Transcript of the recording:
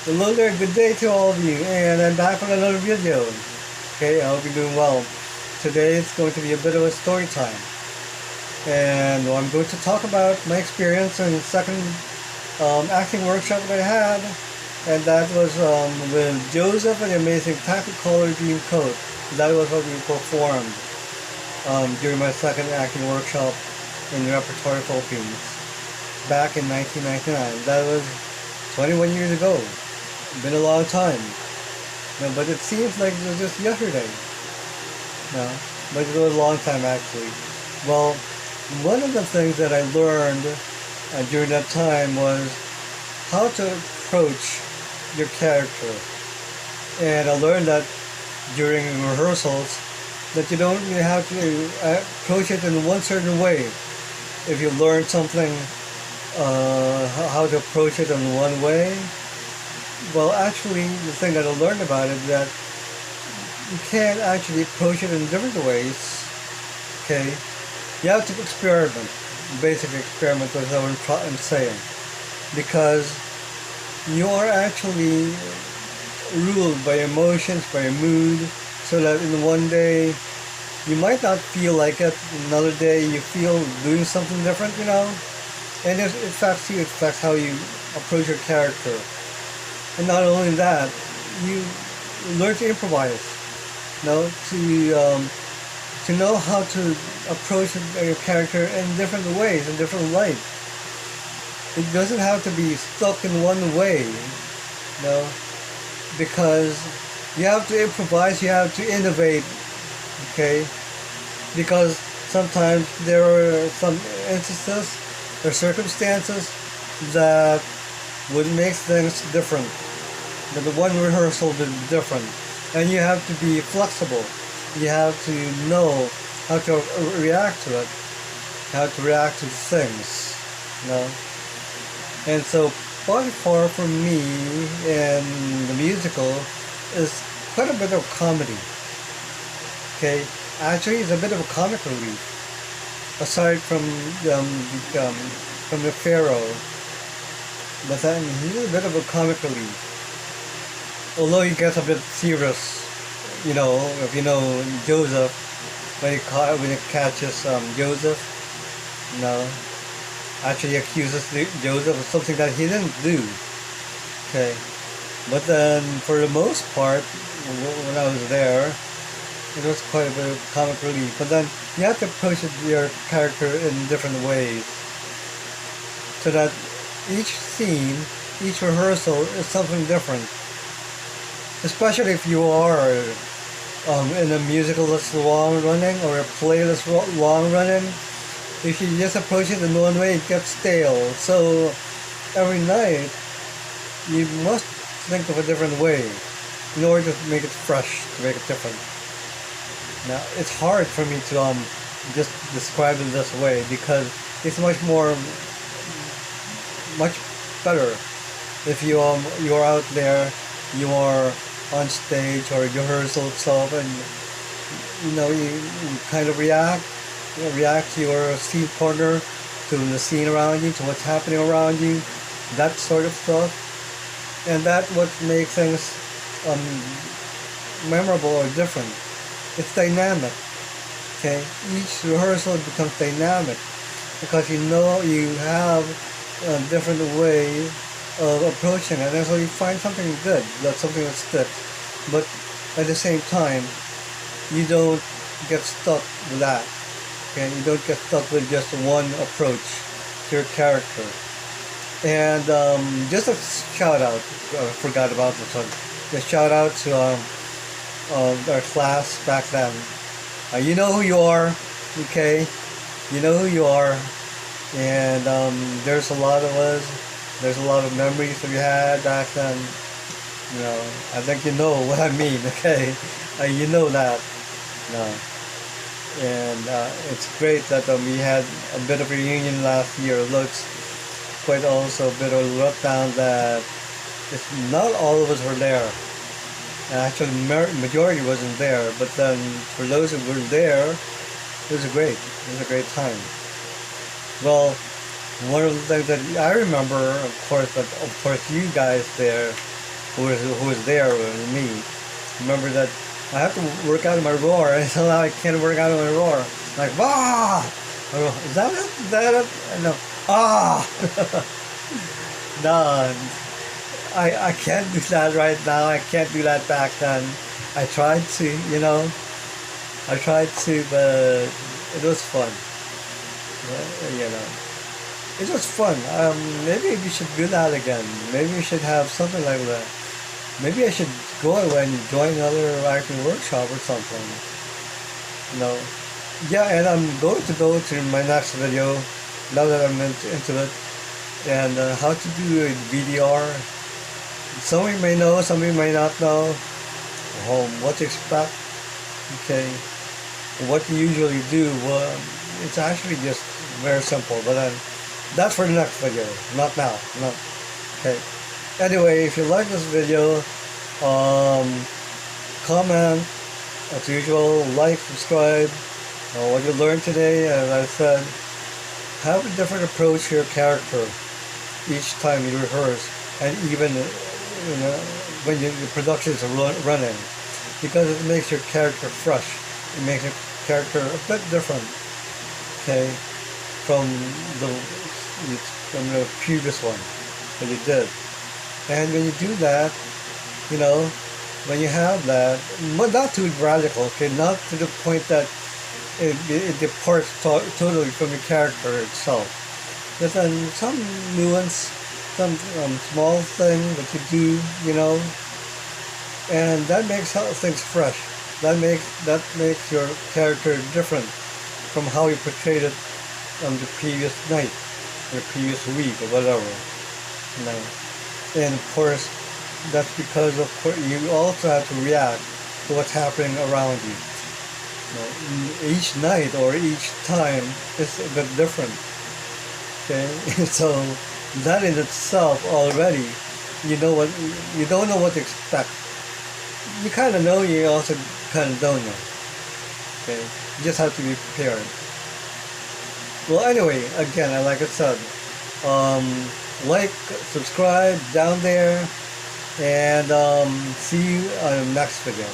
Hello there, good day to all of you, and I'm back with another video. Okay, I hope you're doing well. Today it's going to be a bit of a story time, and I'm going to talk about my experience in the second acting workshop that I had, and that was with Joseph and the Amazing Technicolor Dream Coat. That was what we performed during my second acting workshop in the Repertory Philippines back in 1999. That was 21 years ago. Been a long time. No, but it seems like it was just yesterday. No, but it was a long time actually. Well, one of the things that I learned during that time was how to approach your character. And I learned that during rehearsals that you don't really have to approach it in one certain way. If you learn something, how to approach it in one way, well, actually, the thing that I learned about it is that you can actually approach it in different ways. Okay, you have to experiment, basically experiment with what I'm saying, because you are actually ruled by emotions, by your mood, so that in one day you might not feel like it, another day you feel doing something different, and it affects you, it affects how you approach your character. And not only that, you learn to improvise, to know how to approach your character in different ways, in different light. It doesn't have to be stuck in one way, because you have to improvise, you have to innovate, okay? Because sometimes there are some instances or circumstances that would make things different. That the one rehearsal would be different, and you have to be flexible. You have to know how to react to it, how to react to things, And so, by far for me in the musical is quite a bit of comedy. Okay, actually, it's a bit of a comic relief. Aside from the Pharaoh, but then he's a bit of a comic relief. Although he gets a bit serious, if you know Joseph, when he catches Joseph, actually accuses Joseph of something that he didn't do. Okay, but then for the most part, when I was there, it was quite a bit of comic relief. But then you have to approach your character in different ways, so that each scene, each rehearsal is something different. Especially if you are in a musical that's long running or a play that's long running. If you just approach it in one way, it gets stale. So every night you must think of a different way in order to make it fresh, to make it different. Now it's hard for me to just describe it this way, because it's much better if you are out there, you are on stage or rehearsal itself, and you kind of react to your scene partner, to the scene around you, to what's happening around you, that sort of stuff, and that's what makes things memorable or different. It's dynamic. Okay, each rehearsal becomes dynamic because you have a different way of approaching it, and so you find something good, something that sticks. But at the same time, you don't get stuck with that. Okay, you don't get stuck with just one approach to your character. And just a shout out, I forgot about this one. A shout out to our class back then. You know who you are, okay? You know who you are, and there's a lot of us. There's a lot of memories that we had back then. I think you know what I mean, okay? You know that. And it's great that we had a bit of a reunion last year. It looks quite also a bit of a letdown that not all of us were there. Actually, majority wasn't there, but then for those who were there, it was a great time. Well, one of the things that I remember, of course, but of course you guys there who is there with me. Remember that I have to work out my roar, and somehow I can't work out my roar. Like, ah! Is that it? Is that it? No. Ah! No, I can't do that right now. I can't do that back then. I tried to, I tried to, but it was fun. It was fun. Maybe we should do that again. Maybe we should have something like that. Maybe I should go and join another acting workshop or something. Yeah, and I'm going to go to my next video now that I'm into it, and how to do a VDR. Some of you may know, some of you may not know what to expect. Okay, what you usually do. Well, it's actually just very simple, but then that's for the next video, not now. No. Okay. Anyway, if you like this video, comment as usual, like, subscribe. What you learned today, as I said, have a different approach to your character each time you rehearse, and even when your production is running, because it makes your character fresh. It makes your character a bit different, okay, from the previous one that you did. And when you do that, when you have that, but not too radical, okay, not to the point that it departs totally from the character itself. But then some nuance, some small thing that you do, and that makes things fresh. That makes your character different from how you portrayed it on the previous night, or the previous week, or whatever. And of course, that's because you also have to react to what's happening around you. Each night or each time is a bit different. Okay, so that in itself already, you don't know what to expect. You kind of know, you also kind of don't know. Okay, you just have to be prepared. Well, anyway, again, like I said, like, subscribe down there, and see you on the next video.